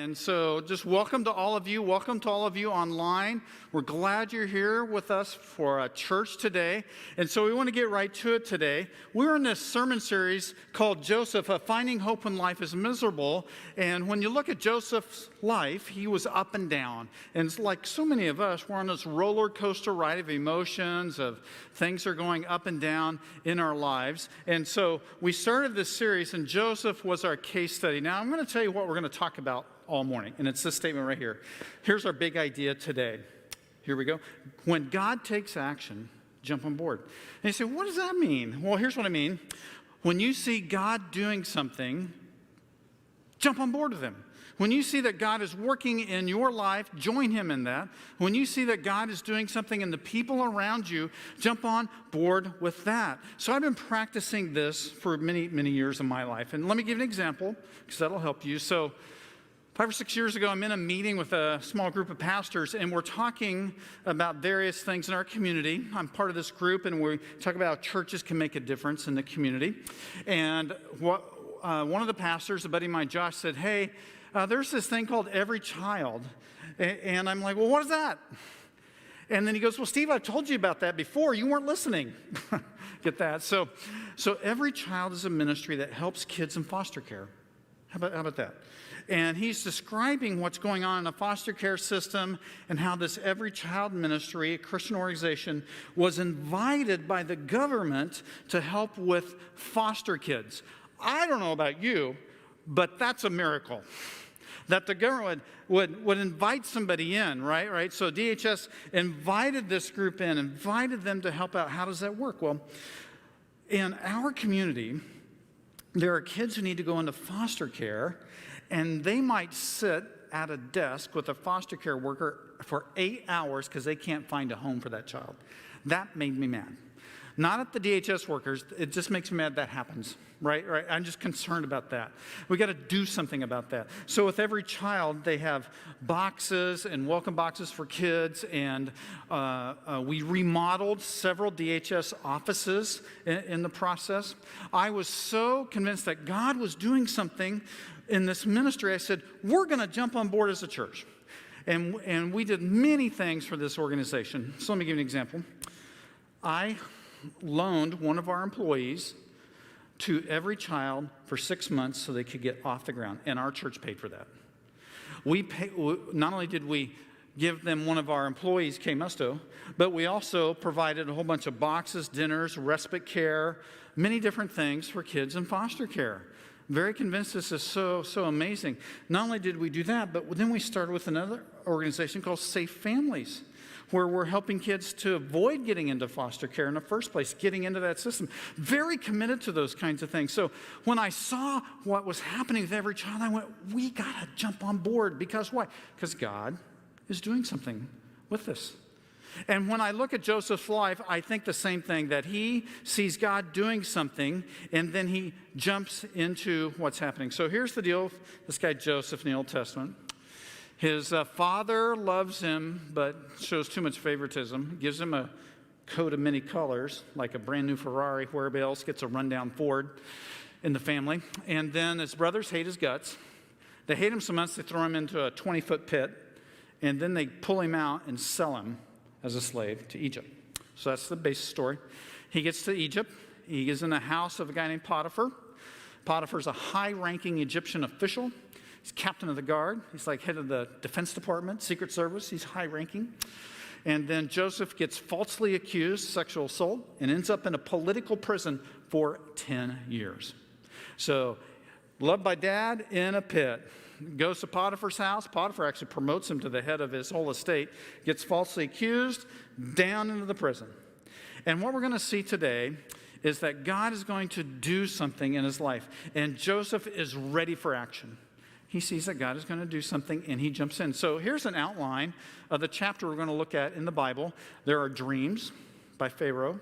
And so just welcome to all of you. Welcome to all of you online. We're glad you're here with us for a church today. And so we want to get right to it today. We're in this sermon series called Joseph, Finding Hope When Life is Miserable. And when you look at Joseph's life, he was up and down. And it's like so many of us, we're on this roller coaster ride of emotions, of things are going up and down in our lives. And so we started this series, and Joseph was our case study. Now, I'm going to tell you what we're going to talk about all morning, and it's this statement right here. Here's our big idea today. Here we go. When God takes action, jump on board. And you say, what does that mean? Well, here's what I mean. When you see God doing something, jump on board with him. When you see that God is working in your life, join him in that. When you see that God is doing something in the people around you, jump on board with that. So I've been practicing this for many, many years in my life. And let me give you an example, because that'll help you. So 5 or 6 years ago, I'm in a meeting with a small group of pastors, and we're talking about various things in our community. I'm part of this group, and we talk about how churches can make a difference in the community. And one of the pastors, a buddy of mine, Josh, said, hey, there's this thing called Every Child. And I'm like, well, what is that? And then he goes, well, Steve, I've told you about that before. You weren't listening. Get that? So Every Child is a ministry that helps kids in foster care. How about that? And he's describing what's going on in a foster care system and how this Every Child ministry, a Christian organization, was invited by the government to help with foster kids. I don't know about you, but that's a miracle. That the government would invite somebody in, right? So DHS invited this group in, invited them to help out. How does that work? Well, in our community, there are kids who need to go into foster care, and they might sit at a desk with a foster care worker for 8 hours because they can't find a home for that child. That made me mad. Not at the DHS workers. It just makes me mad that happens, right? I'm just concerned about that. We got to do something about that. So with Every Child, they have boxes and welcome boxes for kids, and we remodeled several DHS offices in the process. I was so convinced that God was doing something in this ministry. I said, we're going to jump on board as a church. And we did many things for this organization. So let me give you an example. I loaned one of our employees to Every Child for 6 months so they could get off the ground, and our church paid for that. Not only did we give them one of our employees, K. Musto, but we also provided a whole bunch of boxes, dinners, respite care, many different things for kids in foster care. Very convinced this is so amazing. Not only did we do that, but then we started with another organization called Safe Families, where we're helping kids to avoid getting into foster care in the first place, getting into that system. Very committed to those kinds of things. So when I saw what was happening with Every Child, I went, we got to jump on board. Because why? Because God is doing something with this. And when I look at Joseph's life, I think the same thing, that he sees God doing something, and then he jumps into what's happening. So here's the deal with this guy Joseph in the Old Testament. His father loves him, but shows too much favoritism. Gives him a coat of many colors, like a brand new Ferrari, where everybody else gets a rundown Ford in the family. And then his brothers hate his guts. They hate him so much they throw him into a 20-foot pit, and then they pull him out and sell him as a slave to Egypt. So that's the basic story. He gets to Egypt. He is in the house of a guy named Potiphar. Potiphar's a high-ranking Egyptian official. He's captain of the guard. He's like head of the Defense Department, Secret Service. He's high-ranking. And then Joseph gets falsely accused of sexual assault and ends up in a political prison for 10 years. So, loved by dad, in a pit. Goes to Potiphar's house. Potiphar actually promotes him to the head of his whole estate. Gets falsely accused, down into the prison. And what we're going to see today is that God is going to do something in his life. And Joseph is ready for action. He sees that God is going to do something, and he jumps in. So here's an outline of the chapter we're going to look at in the Bible. There are dreams by Pharaoh.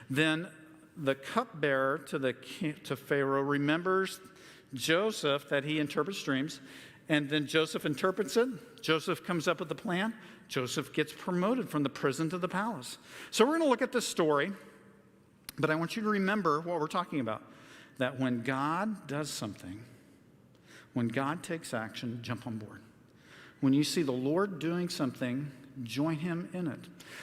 Then the cupbearer to Pharaoh remembers Joseph, that he interprets dreams. And then Joseph interprets it. Joseph comes up with the plan. Joseph gets promoted from the prison to the palace. So we're going to look at this story, but I want you to remember what we're talking about. That when God does something, When God takes action, jump on board. When you see the Lord doing something, join him in it.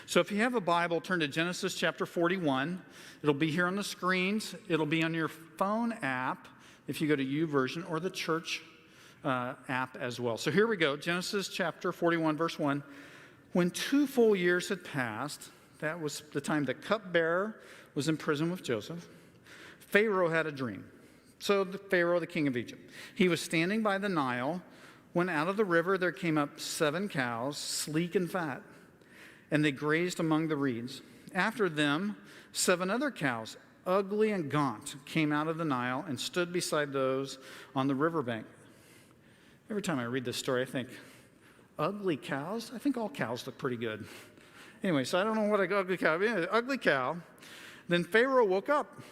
So if you have a Bible, turn to Genesis chapter 41. It'll be here on the screens. It'll be on your phone app if you go to YouVersion, or the church app as well. So here we go. Genesis chapter 41, verse 1. When 2 full years had passed, that was the time the cupbearer was in prison with Joseph, Pharaoh had a dream. So Pharaoh, the king of Egypt, he was standing by the Nile when out of the river there came up 7 cows, sleek and fat, and they grazed among the reeds. After them, 7 other cows, ugly and gaunt, came out of the Nile and stood beside those on the riverbank. Every time I read this story, I think, ugly cows? I think all cows look pretty good. Anyway, so I don't know what an ugly cow is. Ugly cow. Then Pharaoh woke up.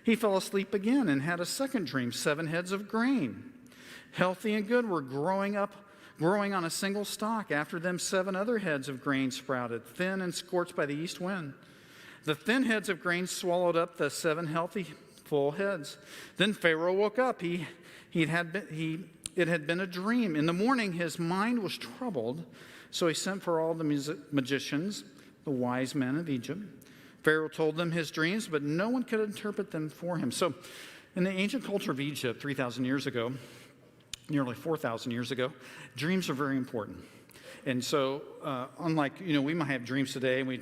He fell asleep again and had a second dream. 7 heads of grain, healthy and good, were growing on a single stalk. After them, 7 other heads of grain sprouted, thin and scorched by the east wind. The thin heads of grain swallowed up the 7 healthy, full heads. Then Pharaoh woke up. It had been a dream. In the morning, his mind was troubled, so he sent for all the magicians, the wise men of Egypt. Pharaoh told them his dreams, but no one could interpret them for him. So in the ancient culture of Egypt, 3,000 years ago, nearly 4,000 years ago, dreams are very important. And so unlike, we might have dreams today and we,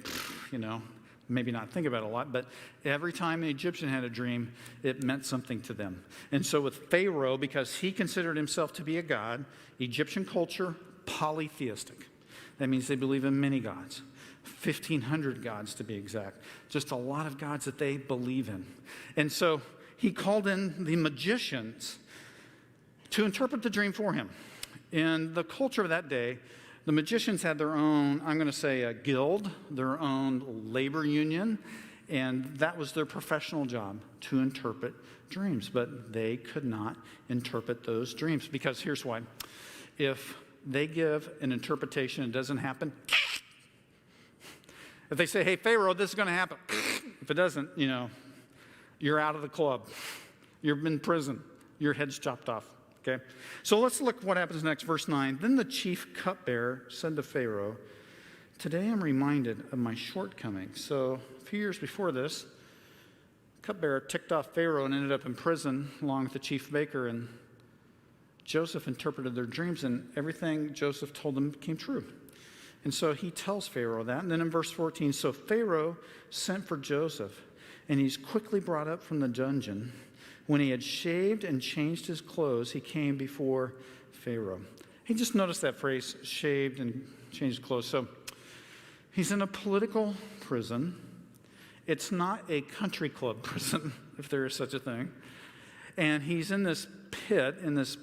maybe not think about it a lot, but every time an Egyptian had a dream, it meant something to them. And so with Pharaoh, because he considered himself to be a god, Egyptian culture, polytheistic. That means they believe in many gods. 1,500 gods to be exact. Just a lot of gods that they believe in. And so he called in the magicians to interpret the dream for him. In the culture of that day, the magicians had their own, I'm going to say a guild, their own labor union, and that was their professional job, to interpret dreams. But they could not interpret those dreams, because here's why. If they give an interpretation and it doesn't happen, if they say, hey, Pharaoh, this is going to happen. If it doesn't, you're out of the club. You're in prison. Your head's chopped off. Okay? So let's look what happens next. Verse 9. Then the chief cupbearer said to Pharaoh, today I'm reminded of my shortcomings. So a few years before this, cupbearer ticked off Pharaoh and ended up in prison along with the chief baker. And Joseph interpreted their dreams, and everything Joseph told them came true. And so he tells Pharaoh that. And then in verse 14, so Pharaoh sent for Joseph, and he's quickly brought up from the dungeon. When he had shaved and changed his clothes, he came before Pharaoh. He just noticed that phrase, shaved and changed clothes. So he's in a political prison. It's not a country club prison, if there is such a thing. And he's in this pit, in this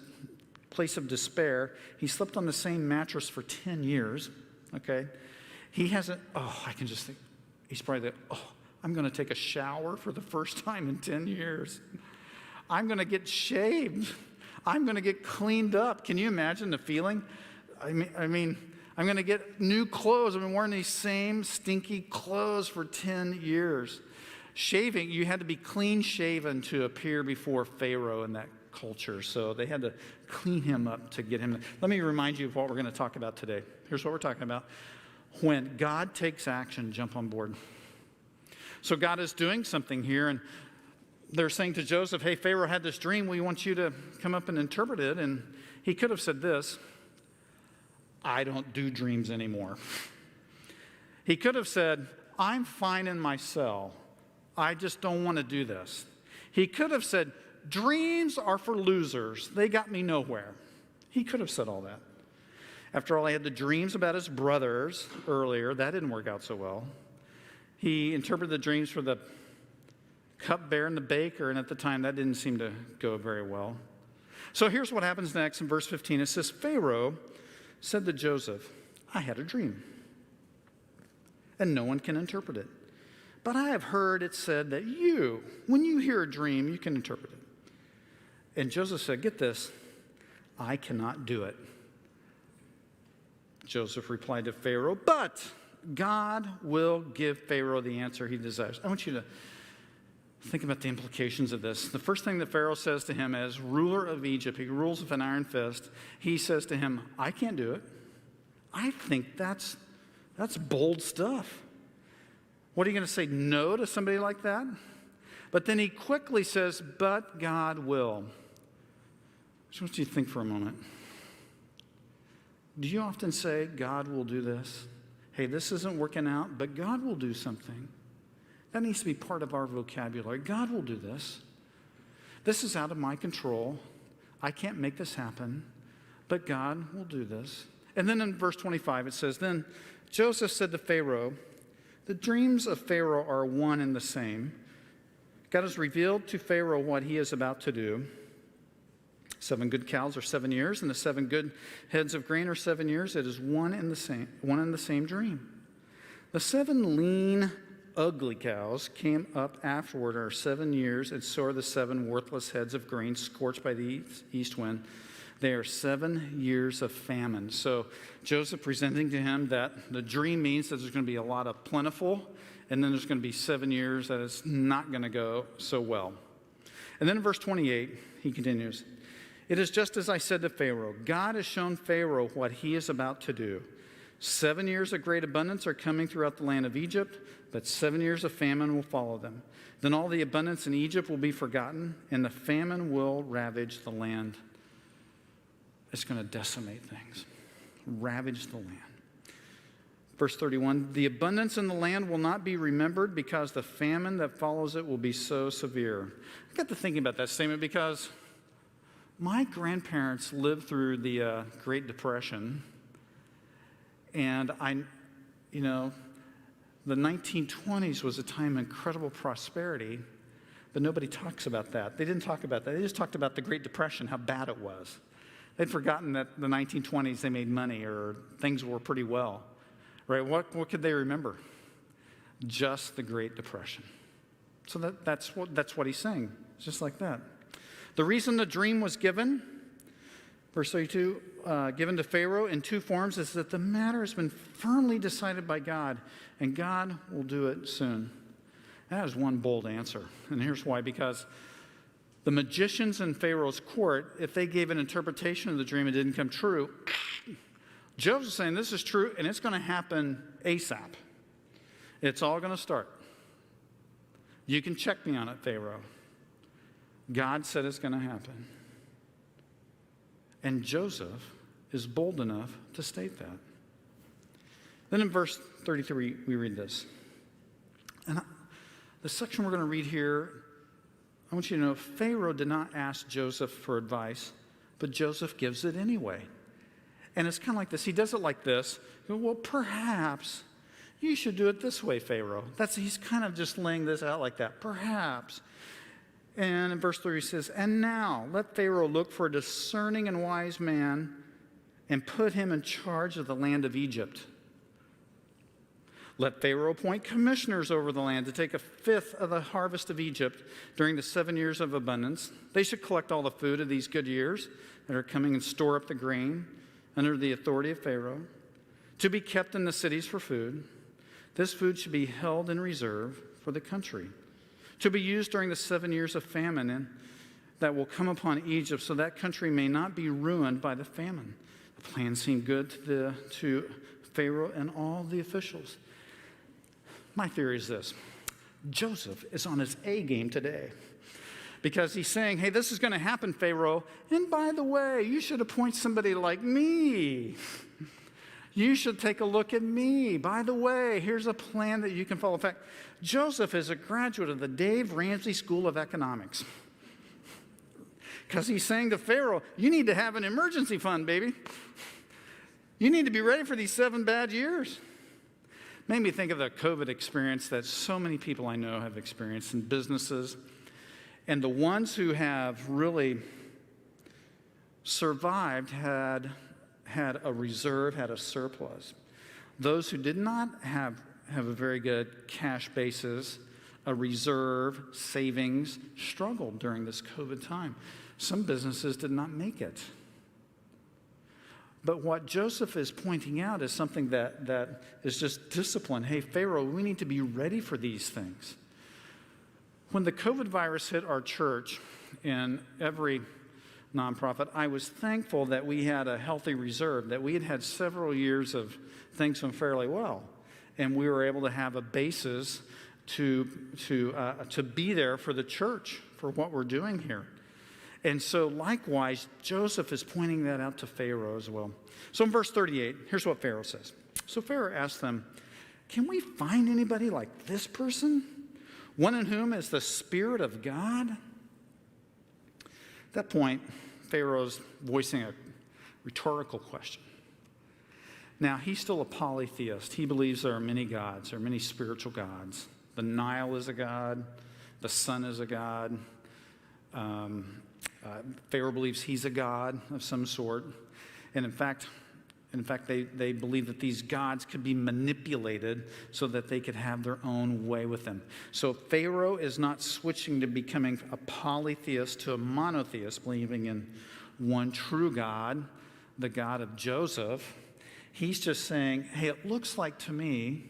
place of despair. He slept on the same mattress for 10 years. Okay, he hasn't, I can just think, he's probably I'm going to take a shower for the first time in 10 years. I'm going to get shaved. I'm going to get cleaned up. Can you imagine the feeling? I mean, I'm going to get new clothes. I've been wearing these same stinky clothes for 10 years. Shaving, you had to be clean shaven to appear before Pharaoh in that culture. So they had to clean him up to get him. Let me remind you of what we're going to talk about today. Here's what we're talking about. When God takes action, jump on board. So God is doing something here, and they're saying to Joseph, hey, Pharaoh had this dream. We want you to come up and interpret it. And he could have said this, I don't do dreams anymore. He could have said, I'm fine in my cell. I just don't want to do this. He could have said, dreams are for losers. They got me nowhere. He could have said all that. After all, he had the dreams about his brothers earlier. That didn't work out so well. He interpreted the dreams for the cupbearer and the baker, and at the time, that didn't seem to go very well. So here's what happens next in verse 15. It says, Pharaoh said to Joseph, I had a dream, and no one can interpret it. But I have heard it said that when you hear a dream, you can interpret it. And Joseph said, get this, I cannot do it. Joseph replied to Pharaoh, but God will give Pharaoh the answer he desires. I want you to Think about the implications of this. The first thing that Pharaoh says to him as ruler of Egypt, he rules with an iron fist. He says to him, I can't do it. I think that's bold stuff. What are you going to say no to somebody like that? But then he quickly says, but God will. I just want you to think for a moment. Do you often say, God will do this? Hey, this isn't working out, but God will do something. That needs to be part of our vocabulary. God will do this. This is out of my control. I can't make this happen, but God will do this. And then in verse 25, it says, then Joseph said to Pharaoh, the dreams of Pharaoh are one and the same. God has revealed to Pharaoh what he is about to do. 7 good cows are 7 years, and the 7 good heads of grain are 7 years. It is one and the same dream. The 7 lean, ugly cows came up afterward, are 7 years, and so are the 7 worthless heads of grain scorched by the east wind. They are 7 years of famine. So Joseph presenting to him that the dream means that there's going to be a lot of plentiful, and then there's going to be 7 years that it's not going to go so well. And then in verse 28, he continues, it is just as I said to Pharaoh. God has shown Pharaoh what he is about to do. 7 years of great abundance are coming throughout the land of Egypt, but 7 years of famine will follow them. Then all the abundance in Egypt will be forgotten, and the famine will ravage the land. It's going to decimate things, ravage the land. Verse 31, the abundance in the land will not be remembered because the famine that follows it will be so severe. I got to thinking about that statement because my grandparents lived through the Great Depression, and the 1920s was a time of incredible prosperity, but nobody talks about that. They didn't talk about that. They just talked about the Great Depression, how bad it was. They'd forgotten that the 1920s they made money or things were pretty well, right? What could they remember? Just the Great Depression. So that's what he's saying, just like that. The reason the dream was given, verse 32, given to Pharaoh in 2 forms, is that the matter has been firmly decided by God, and God will do it soon. That is one bold answer, and here's why. Because the magicians in Pharaoh's court, if they gave an interpretation of the dream and it didn't come true, Joseph's saying this is true, and it's going to happen ASAP. It's all going to start. You can check me on it, Pharaoh. God said it's going to happen. And Joseph is bold enough to state that. Then in verse 33, we read this. And the section we're going to read here, I want you to know Pharaoh did not ask Joseph for advice, but Joseph gives it anyway. And it's kind of like this. He does it like this. Well, perhaps you should do it this way, Pharaoh. He's kind of just laying this out like that. Perhaps. And in verse 3 he says, and now let Pharaoh look for a discerning and wise man and put him in charge of the land of Egypt. Let Pharaoh appoint commissioners over the land to take 1/5 of the harvest of Egypt during the 7 years of abundance. They should collect all the food of these good years that are coming and store up the grain under the authority of Pharaoh to be kept in the cities for food. This food should be held in reserve for the country, to be used during the 7 years of famine that will come upon Egypt, so that country may not be ruined by the famine. The plan seemed good to Pharaoh and all the officials. My theory is this. Joseph is on his A game today because he's saying, hey, this is going to happen, Pharaoh, and by the way, you should appoint somebody like me. You should take a look at me. By the way, here's a plan that you can follow. In fact, Joseph is a graduate of the Dave Ramsey School of Economics. Because he's saying to Pharaoh, you need to have an emergency fund, baby. You need to be ready for these 7 bad years. Made me think of the COVID experience that so many people I know have experienced in businesses. And the ones who have really survived had a reserve, had a surplus. Those who did not have a very good cash basis, a reserve, savings, struggled during this COVID time. Some businesses did not make it. But what Joseph is pointing out is something that is just discipline. Hey, Pharaoh, we need to be ready for these things. When the COVID virus hit our church and every nonprofit, I was thankful that we had a healthy reserve, that we had had several years of things went fairly well. And we were able to have a basis to be there for the church, for what we're doing here. And so likewise, Joseph is pointing that out to Pharaoh as well. So in verse 38, here's what Pharaoh says. So Pharaoh asked them, can we find anybody like this person? One in whom is the Spirit of God? At that point, Pharaoh's voicing a rhetorical question. Now, he's still a polytheist. He believes there are many gods, there are many spiritual gods. The Nile is a god, the sun is a god. Pharaoh believes he's a god of some sort. And in fact, they believe that these gods could be manipulated so that they could have their own way with them. So Pharaoh is not switching to becoming a polytheist to a monotheist, believing in one true God, the God of Joseph. He's just saying, hey, it looks like to me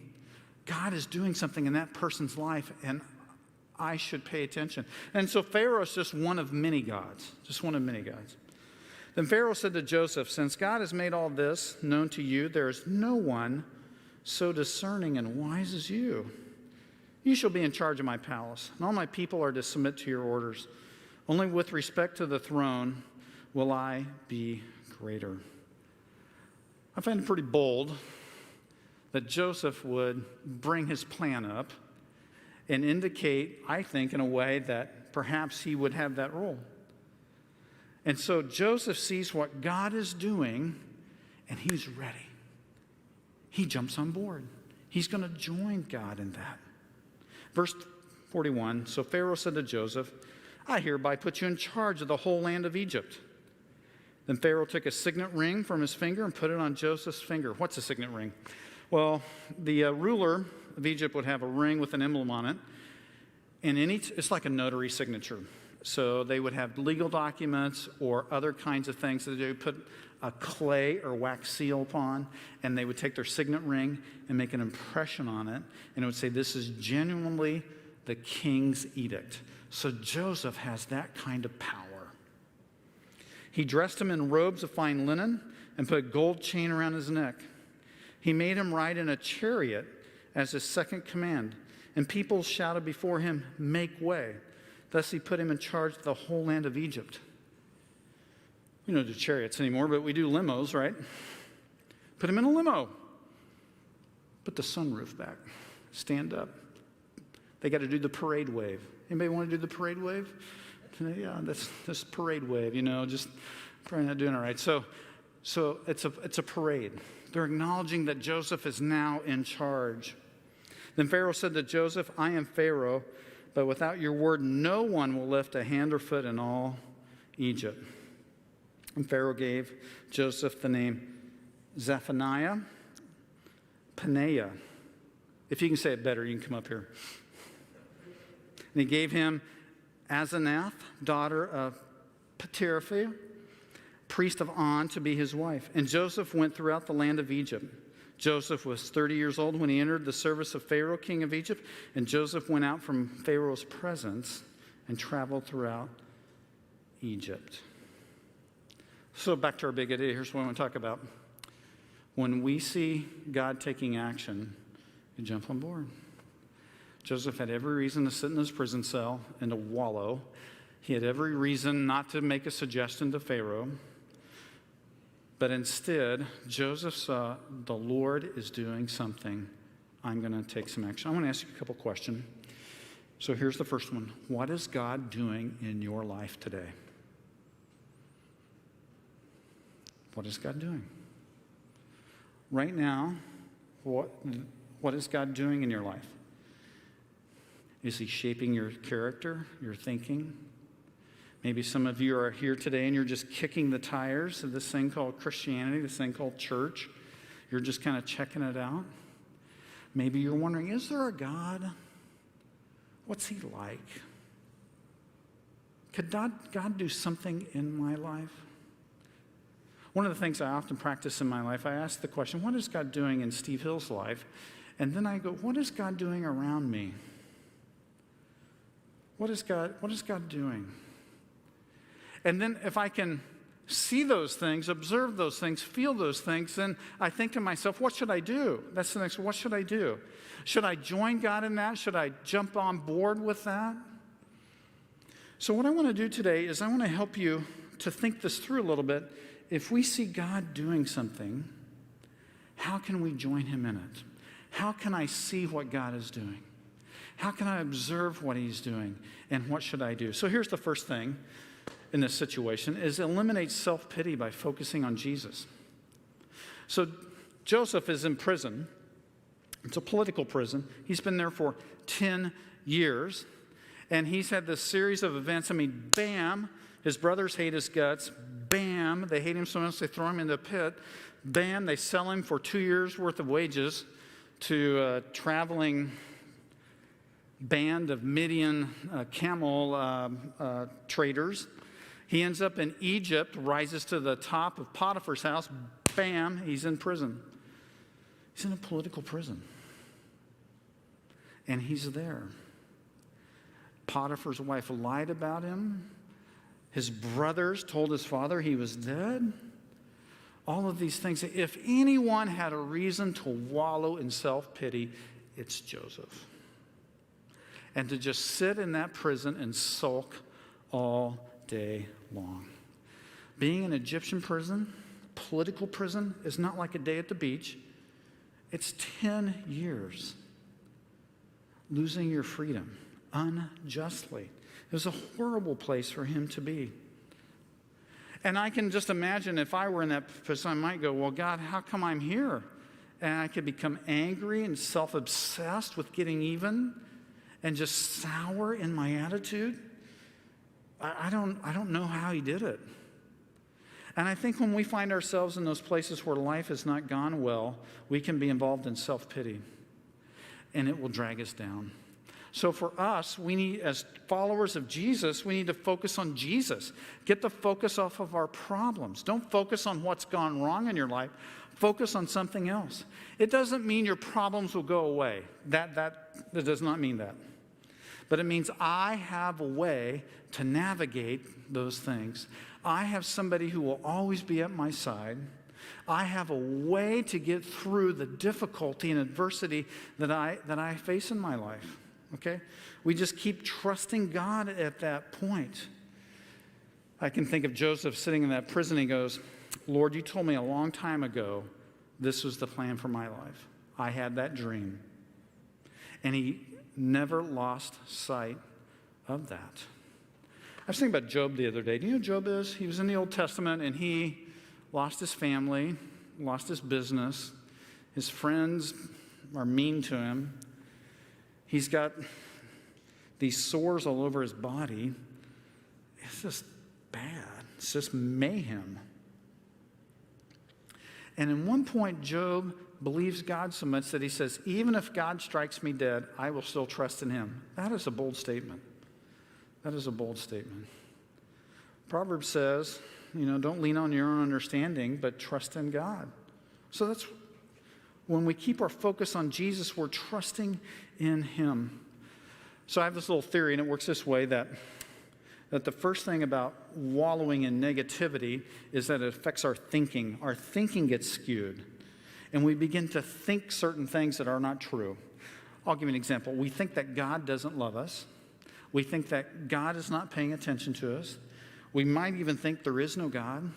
God is doing something in that person's life, and I should pay attention. And so Pharaoh is just one of many gods, just one of many gods. Then Pharaoh said to Joseph, since God has made all this known to you, there is no one so discerning and wise as you. You shall be in charge of my palace, and all my people are to submit to your orders. Only with respect to the throne will I be greater. I find it pretty bold that Joseph would bring his plan up and indicate, I think, in a way that perhaps he would have that role. And so Joseph sees what God is doing, and he's ready. He jumps on board. He's going to join God in that. Verse 41, so Pharaoh said to Joseph, I hereby put you in charge of the whole land of Egypt. Then Pharaoh took a signet ring from his finger and put it on Joseph's finger. What's a signet ring? Well, the ruler of Egypt would have a ring with an emblem on it, and it's like a notary signature. So they would have legal documents or other kinds of things that they would put a clay or wax seal upon, and they would take their signet ring and make an impression on it, and it would say, this is genuinely the king's edict. So Joseph has that kind of power. He dressed him in robes of fine linen and put a gold chain around his neck. He made him ride in a chariot as his second command, and people shouted before him, make way. Thus he put him in charge of the whole land of Egypt. We don't do chariots anymore, but we do limos, right? Put him in a limo. Put the sunroof back. Stand up. They got to do the parade wave. Anybody want to do the parade wave? Yeah, that's this parade wave, just probably not doing it right. So it's a parade. They're acknowledging that Joseph is now in charge. Then Pharaoh said to Joseph, I am Pharaoh, but without your word, no one will lift a hand or foot in all Egypt. And Pharaoh gave Joseph the name Zephaniah Paneah. If you can say it better, you can come up here. And he gave him Asenath, daughter of Potiphar, priest of On, to be his wife. And Joseph went throughout the land of Egypt. Joseph was 30 years old when he entered the service of Pharaoh, king of Egypt. And Joseph went out from Pharaoh's presence and traveled throughout Egypt. So back to our big idea. Here's what I want to talk about. When we see God taking action, you jump on board. Joseph had every reason to sit in his prison cell and to wallow. He had every reason not to make a suggestion to Pharaoh. But instead, Joseph saw the Lord is doing something. I'm going to take some action. I want to ask you a couple questions. So here's the first one. What is God doing in your life today? What is God doing? Right now, what is God doing in your life? Is he shaping your character, your thinking? Maybe some of you are here today and you're just kicking the tires of this thing called Christianity, this thing called church. You're just kind of checking it out. Maybe you're wondering, is there a God? What's he like? Could God do something in my life? One of the things I often practice in my life, I ask the question, what is God doing in Steve Hill's life? And then I go, what is God doing around me? What is God doing? And then if I can see those things, observe those things, feel those things, then I think to myself, what should I do? That's the next one. What should I do? Should I join God in that? Should I jump on board with that? So what I want to do today is I want to help you to think this through a little bit. If we see God doing something, how can we join him in it? How can I see what God is doing? How can I observe what he's doing? And what should I do? So here's the first thing in this situation is eliminate self-pity by focusing on Jesus. So Joseph is in prison. It's a political prison. He's been there for 10 years. And he's had this series of events. I mean, bam, his brothers hate his guts. Bam, they hate him so much they throw him in the pit. Bam, they sell him for 2 years' worth of wages to a traveling band of Midian camel traders. He ends up in Egypt, rises to the top of Potiphar's house. Bam, he's in prison. He's in a political prison. And he's there. Potiphar's wife lied about him. His brothers told his father he was dead. All of these things. If anyone had a reason to wallow in self-pity, it's Joseph. And to just sit in that prison and sulk all day long. Being in an Egyptian prison, political prison, is not like a day at the beach. It's 10 years losing your freedom unjustly. It was a horrible place for him to be. And I can just imagine if I were in that position, I might go, well, God, how come I'm here? And I could become angry and self-obsessed with getting even and just sour in my attitude. I don't know how he did it. And I think when we find ourselves in those places where life has not gone well, we can be involved in self-pity, and it will drag us down. So for us, we need, as followers of Jesus, we need to focus on Jesus. Get the focus off of our problems. Don't focus on what's gone wrong in your life. Focus on something else. It doesn't mean your problems will go away. That does not mean that. But it means I have a way to navigate those things. I have somebody who will always be at my side. I have a way to get through the difficulty and adversity that I face in my life. Okay? We just keep trusting God at that point. I can think of Joseph sitting in that prison. He goes, Lord, you told me a long time ago this was the plan for my life. I had that dream. And he never lost sight of that. I was thinking about Job the other day. Do you know who Job is? He was in the Old Testament, and he lost his family, lost his business. His friends are mean to him. He's got these sores all over his body. It's just bad. It's just mayhem. And in one point, Job believes God so much that he says, even if God strikes me dead, I will still trust in him. That is a bold statement. That is a bold statement. Proverbs says, don't lean on your own understanding, but trust in God. So that's when we keep our focus on Jesus, we're trusting in him. So I have this little theory, and it works this way, that the first thing about wallowing in negativity is that it affects our thinking. Our thinking gets skewed, and we begin to think certain things that are not true. I'll give you an example. We think that God doesn't love us. We think that God is not paying attention to us. We might even think there is no God.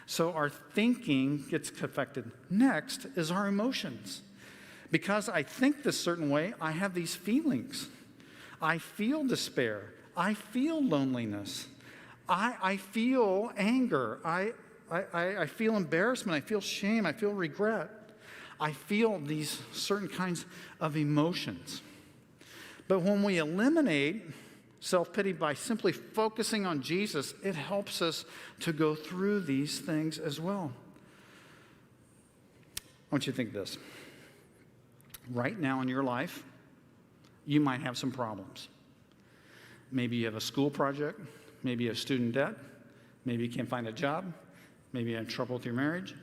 So our thinking gets affected. Next is our emotions. Because I think this certain way, I have these feelings. I feel despair. I feel loneliness. I feel anger. I feel embarrassment. I feel shame. I feel regret. I feel these certain kinds of emotions. But when we eliminate self-pity by simply focusing on Jesus, it helps us to go through these things as well. I want you to think of this. Right now in your life, you might have some problems. Maybe you have a school project. Maybe you have student debt. Maybe you can't find a job. Maybe you have trouble with your marriage.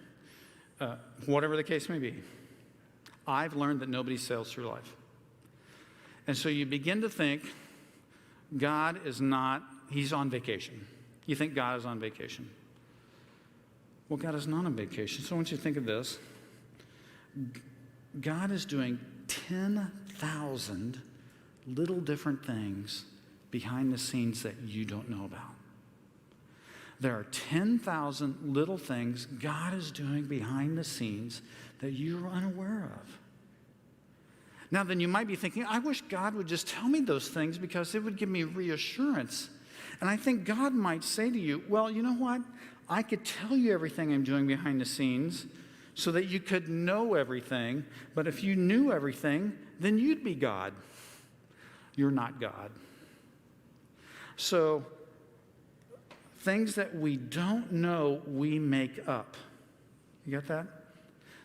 Whatever the case may be. I've learned that nobody sails through life. And so you begin to think, God is not, he's on vacation. You think God is on vacation. Well, God is not on vacation. So I want you to think of this. God is doing 10,000 little different things behind the scenes that you don't know about. There are 10,000 little things God is doing behind the scenes that you're unaware of. Now, then you might be thinking, I wish God would just tell me those things because it would give me reassurance. And I think God might say to you, well, you know what? I could tell you everything I'm doing behind the scenes so that you could know everything. But if you knew everything, then you'd be God. You're not God. So, things that we don't know, we make up. You got that?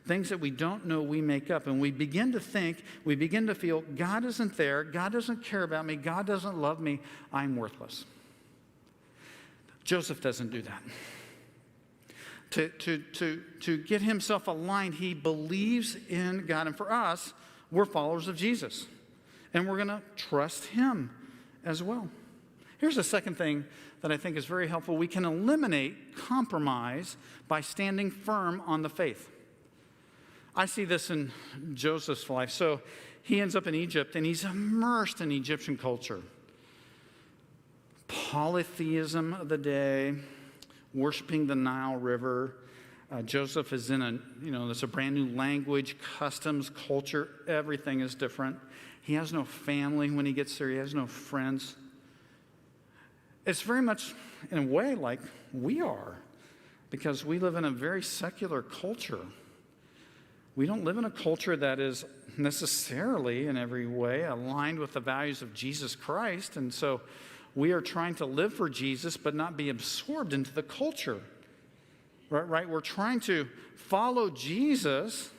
Things that we don't know, we make up. And we begin to think, we begin to feel, God isn't there, God doesn't care about me, God doesn't love me, I'm worthless. Joseph doesn't do that. To get himself aligned, he believes in God. And for us, we're followers of Jesus. And we're going to trust him as well. Here's the second thing that I think is very helpful. We can eliminate compromise by standing firm on the faith. I see this in Joseph's life. So he ends up in Egypt, and he's immersed in Egyptian culture. Polytheism of the day, worshiping the Nile River. Joseph is in there's a brand new language, customs, culture. Everything is different. He has no family when he gets there. He has no friends. It's very much, in a way, like we are, because we live in a very secular culture. We don't live in a culture that is necessarily, in every way, aligned with the values of Jesus Christ. And so we are trying to live for Jesus, but not be absorbed into the culture. Right? We're trying to follow Jesus,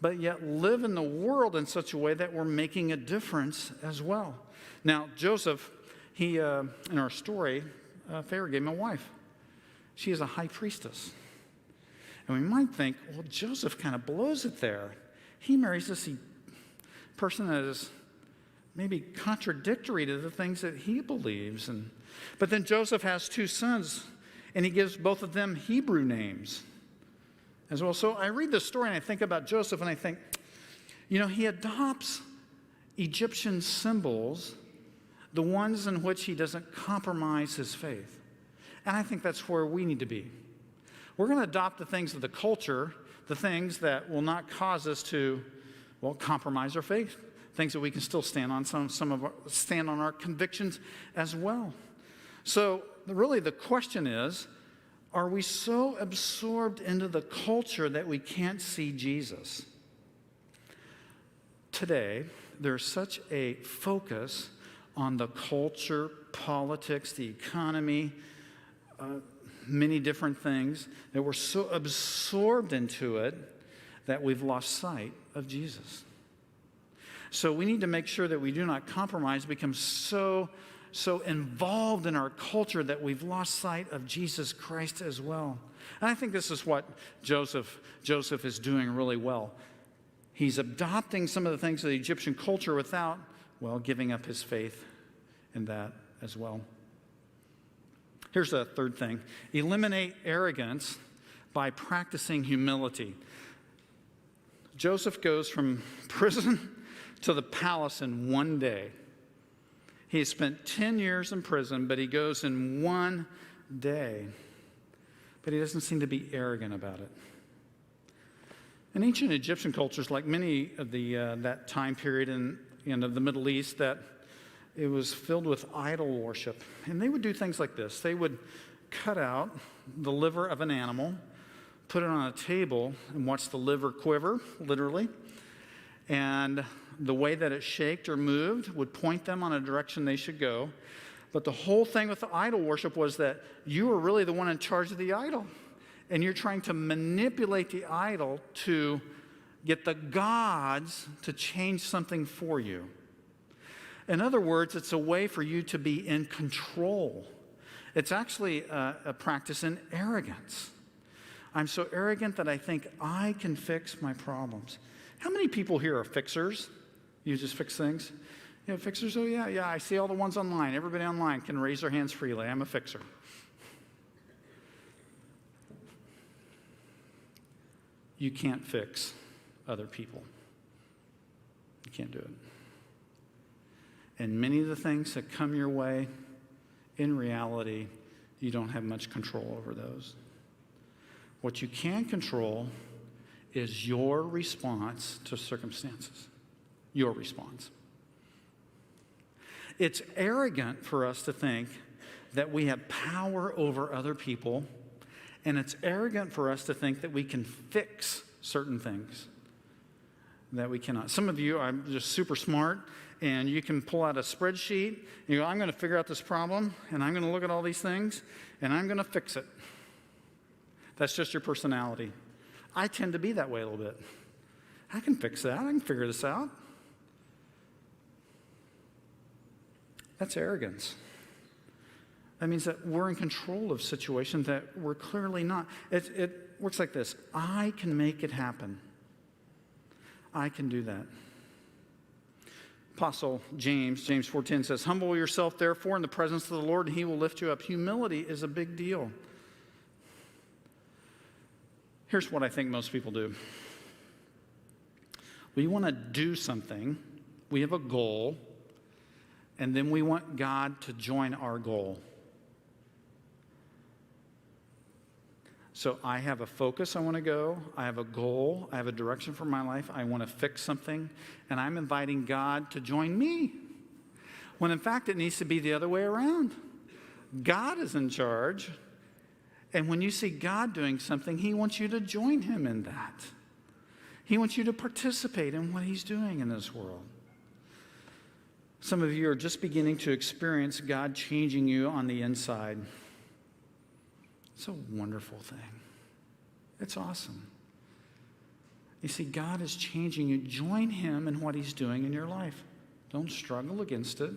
but yet live in the world in such a way that we're making a difference as well. Now, Joseph, in our story, Pharaoh gave him a wife. She is a high priestess. And we might think, well, Joseph kind of blows it there. He marries this person that is maybe contradictory to the things that he believes. But then Joseph has two sons, and he gives both of them Hebrew names as well. So I read this story, and I think about Joseph, and I think, he adopts Egyptian symbols, the ones in which he doesn't compromise his faith. And I think that's where we need to be. We're going to adopt the things of the culture, the things that will not cause us to, compromise our faith, things that we can still stand on, stand on our convictions as well. So really the question is, are we so absorbed into the culture that we can't see Jesus? Today, there's such a focus on the culture, politics, the economy, many different things, that we're so absorbed into it that we've lost sight of Jesus. So we need to make sure that we do not compromise, become so involved in our culture that we've lost sight of Jesus Christ as well. And I think this is what Joseph is doing really well. He's adopting some of the things of the Egyptian culture without, giving up his faith in that as well. Here's the third thing. Eliminate arrogance by practicing humility. Joseph goes from prison to the palace in one day. He has spent 10 years in prison, but he goes in one day. But he doesn't seem to be arrogant about it. In ancient Egyptian cultures, like many of that time period in of the Middle East, that it was filled with idol worship. And they would do things like this. They would cut out the liver of an animal, put it on a table, and watch the liver quiver, literally. And the way that it shaked or moved would point them on a direction they should go. But the whole thing with the idol worship was that you were really the one in charge of the idol. And you're trying to manipulate the idol to get the gods to change something for you. In other words, it's a way for you to be in control. It's actually a practice in arrogance. I'm so arrogant that I think I can fix my problems. How many people here are fixers? You just fix things? Yeah, fixers, oh yeah, I see all the ones online. Everybody online can raise their hands freely. I'm a fixer. You can't fix other people. You can't do it. And many of the things that come your way, in reality, you don't have much control over those. What you can control is your response to circumstances. Your response. It's arrogant for us to think that we have power over other people, and it's arrogant for us to think that we can fix certain things that we cannot. Some of you are just super smart, and you can pull out a spreadsheet, and you go, I'm going to figure out this problem, and I'm going to look at all these things, and I'm going to fix it. That's just your personality. I tend to be that way a little bit. I can fix that. I can figure this out. That's arrogance. That means that we're in control of situations that we're clearly not. It works like this. I can make it happen. I can do that. Apostle James 4:10 says, humble yourself, therefore, in the presence of the Lord, and he will lift you up. Humility is a big deal. Here's what I think most people do. We want to do something. We have a goal. And then we want God to join our goal. So I have a focus I want to go. I have a goal. I have a direction for my life. I want to fix something. And I'm inviting God to join me. When in fact it needs to be the other way around. God is in charge. And when you see God doing something, he wants you to join him in that. He wants you to participate in what he's doing in this world. Some of you are just beginning to experience God changing you on the inside. It's a wonderful thing. It's awesome. You see, God is changing you. Join him in what he's doing in your life. Don't struggle against it.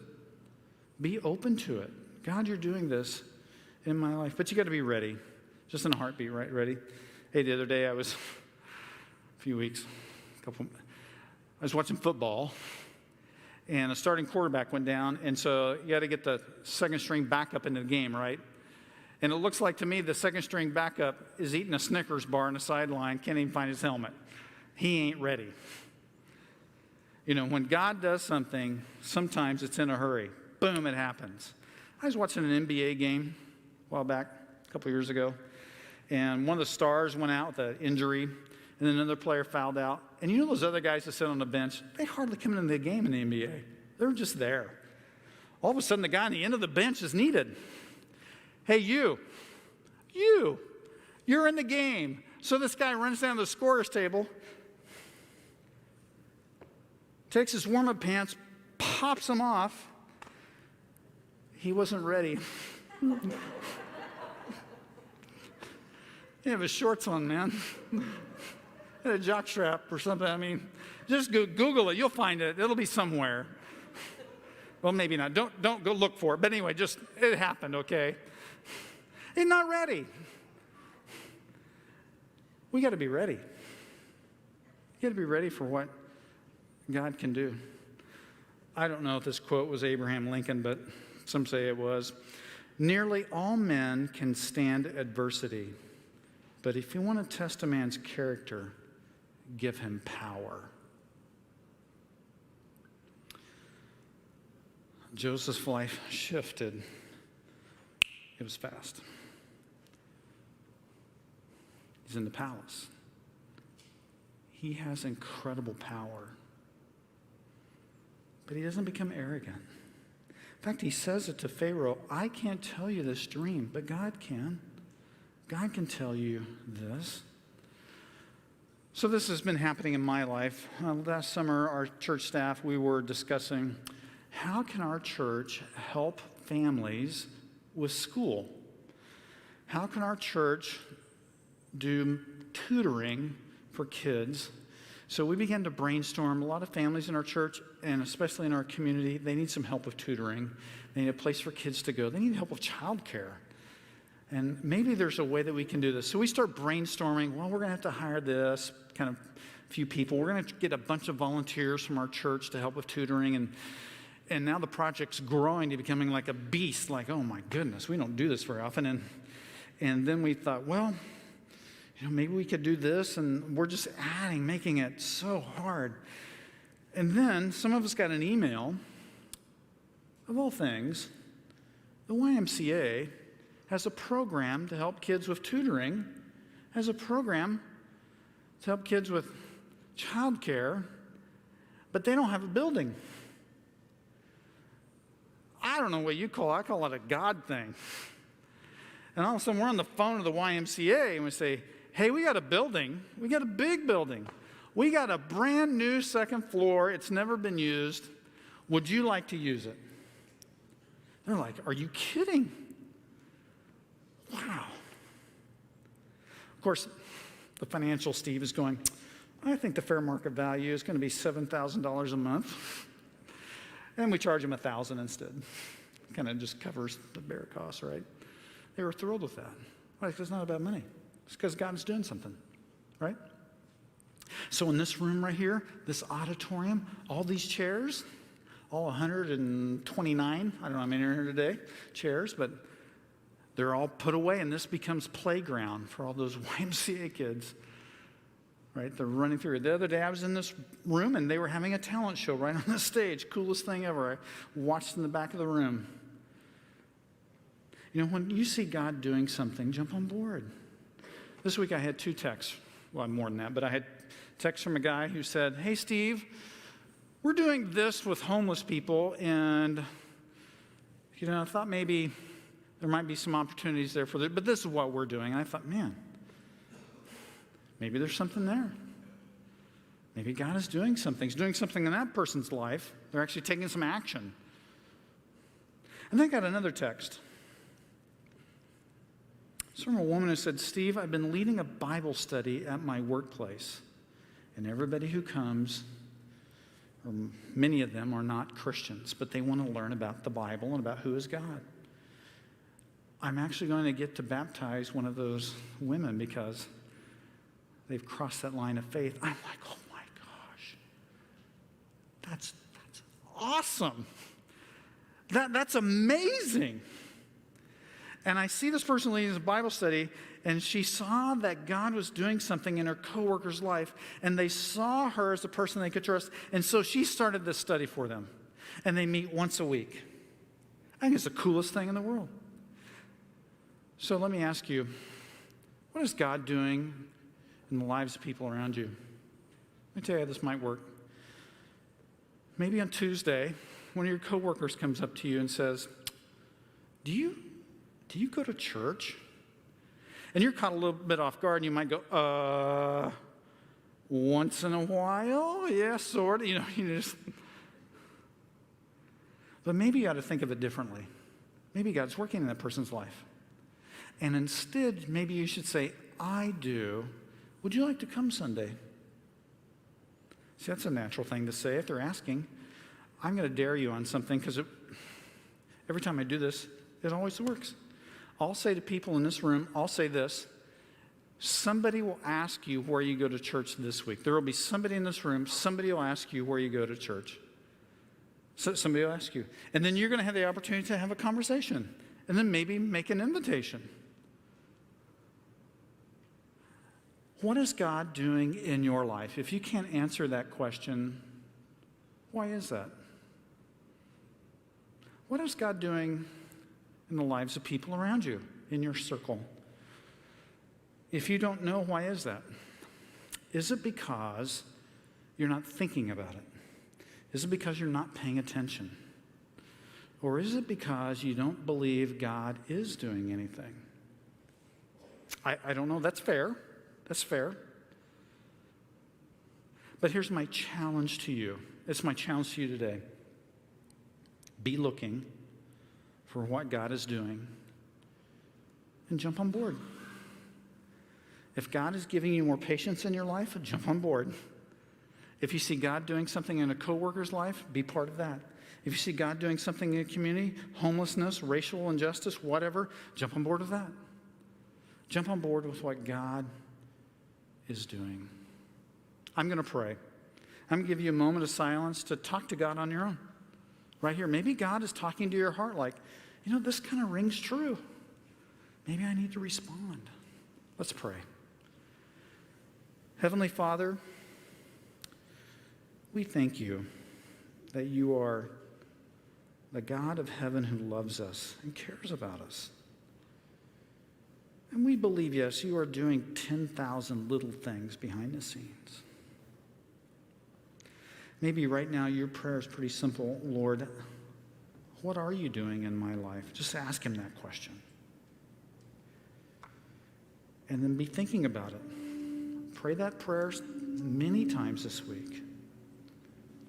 Be open to it. God, you're doing this in my life. But you got to be ready. Just in a heartbeat, right? Ready? Hey, the other day I was, a few weeks, I was watching football. And a starting quarterback went down, and so you got to get the second string backup into the game, right? And it looks like to me the second string backup is eating a Snickers bar on the sideline, can't even find his helmet. He ain't ready. You know, when God does something, sometimes it's in a hurry. Boom, it happens. I was watching an NBA game a while back, a couple years ago, and one of the stars went out with an injury, and then another player fouled out. And you know those other guys that sit on the bench, they hardly come into the game in the NBA. They're just there. All of a sudden, the guy on the end of the bench is needed. Hey, you're in the game. So this guy runs down to the scorer's table, takes his warm-up pants, pops them off. He wasn't ready. He had his shorts on, man. A jock strap or something. I mean, just Google it. You'll find it. It'll be somewhere. Well, maybe not. Don't go look for it. But anyway, just it happened, okay? He's not ready. We got to be ready. You got to be ready for what God can do. I don't know if this quote was Abraham Lincoln, but some say it was. Nearly all men can stand adversity, but if you want to test a man's character, give him power. Joseph's life shifted. It was fast. He's in the palace. He has incredible power. But he doesn't become arrogant. In fact, he says it to Pharaoh, I can't tell you this dream, but God can. God can tell you this. So this has been happening in my life. Last summer, our church staff, we were discussing how can our church help families with school? How can our church do tutoring for kids? So we began to brainstorm. A lot of families in our church, and especially in our community, they need some help with tutoring. They need a place for kids to go. They need help with childcare. And maybe there's a way that we can do this. So we start brainstorming. Well, we're going to have to hire this kind of few people. We're going to get a bunch of volunteers from our church to help with tutoring. And And now the project's growing to becoming like a beast, like, oh my goodness, we don't do this very often. And then we thought, well, maybe we could do this, and we're just making it so hard. And then some of us got an email, of all things, the YMCA has a program to help kids with tutoring, has a program to help kids with childcare, but they don't have a building. I don't know what you call it. I call it a God thing. And all of a sudden, we're on the phone to the YMCA, and we say, hey, we got a building. We got a big building. We got a brand new second floor. It's never been used. Would you like to use it? They're like, are you kidding? Wow. Of course, the financial Steve is going, I think the fair market value is going to be $7,000 a month. And we charge them $1,000 instead. Kind of just covers the bare costs, right? They were thrilled with that. Why? Because it's not about money. It's because God's doing something, right? So in this room right here, this auditorium, all these chairs, all 129, I don't know how many are here today, chairs, but they're all put away, and this becomes playground for all those YMCA kids. Right? They're running through it. The other day I was in this room and they were having a talent show right on the stage. Coolest thing ever. I watched in the back of the room. When you see God doing something, jump on board. This week I had 2 texts. Well, more than that, but I had texts from a guy who said, hey, Steve, we're doing this with homeless people, and I thought maybe there might be some opportunities there for that, but this is what we're doing. And I thought, man, maybe there's something there. Maybe God is doing something. He's doing something in that person's life. They're actually taking some action. And then I got another text. It's from a woman who said, Steve, I've been leading a Bible study at my workplace, and everybody who comes, or many of them, are not Christians, but they want to learn about the Bible and about who is God. I'm actually going to get to baptize one of those women because they've crossed that line of faith. I'm like, oh my gosh, that's awesome. That's amazing. And I see this person leading this Bible study, and she saw that God was doing something in her coworker's life, and they saw her as a person they could trust, and so she started this study for them. And they meet once a week. I think it's the coolest thing in the world. So let me ask you, what is God doing in the lives of people around you? Let me tell you how this might work. Maybe on Tuesday, one of your coworkers comes up to you and says, do you go to church? And you're caught a little bit off guard, and you might go, once in a while? Yeah, sort of. But maybe you ought to think of it differently. Maybe God's working in that person's life. And instead, maybe you should say, I do. Would you like to come Sunday? See, that's a natural thing to say if they're asking. I'm going to dare you on something because every time I do this, it always works. I'll say to people in this room, I'll say this. Somebody will ask you where you go to church this week. There will be somebody in this room, somebody will ask you where you go to church. So somebody will ask you. And then you're going to have the opportunity to have a conversation and then maybe make an invitation. What is God doing in your life? If you can't answer that question, why is that? What is God doing in the lives of people around you, in your circle? If you don't know, why is that? Is it because you're not thinking about it? Is it because you're not paying attention? Or is it because you don't believe God is doing anything? I don't know. That's fair. That's fair. But here's my challenge to you. It's my challenge to you today. Be looking for what God is doing and jump on board. If God is giving you more patience in your life, jump on board. If you see God doing something in a coworker's life, be part of that. If you see God doing something in a community, homelessness, racial injustice, whatever, jump on board with that. Jump on board with what God is doing. I'm going to pray. I'm going to give you a moment of silence to talk to God on your own. right here. Maybe God is talking to your heart like, this kind of rings true. Maybe I need to respond. Let's pray. Heavenly Father, we thank you that you are the God of heaven who loves us and cares about us. And we believe, yes, you are doing 10,000 little things behind the scenes. Maybe right now your prayer is pretty simple. Lord, what are you doing in my life? Just ask him that question. And then be thinking about it. Pray that prayer many times this week.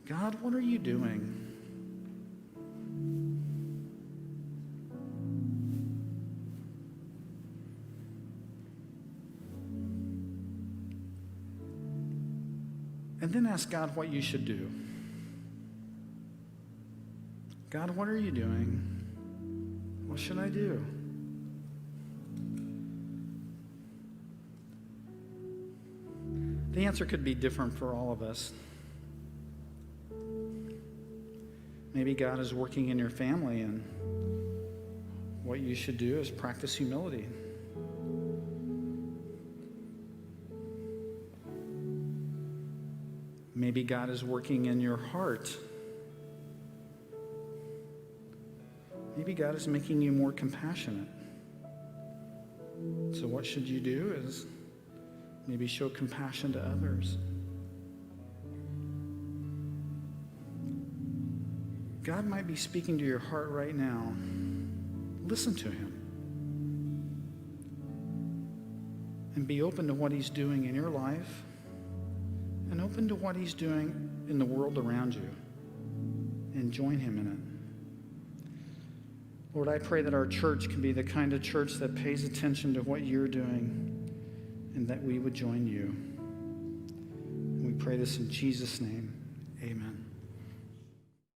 God, what are you doing? And then ask God what you should do. God, what are you doing? What should I do? The answer could be different for all of us. Maybe God is working in your family, and what you should do is practice humility. Maybe God is working in your heart. Maybe God is making you more compassionate. So what should you do is maybe show compassion to others. God might be speaking to your heart right now. Listen to him. And be open to what he's doing in your life, and open to what he's doing in the world around you, and join him in it. Lord, I pray that our church can be the kind of church that pays attention to what you're doing, and that we would join you. And we pray this in Jesus' name. Amen.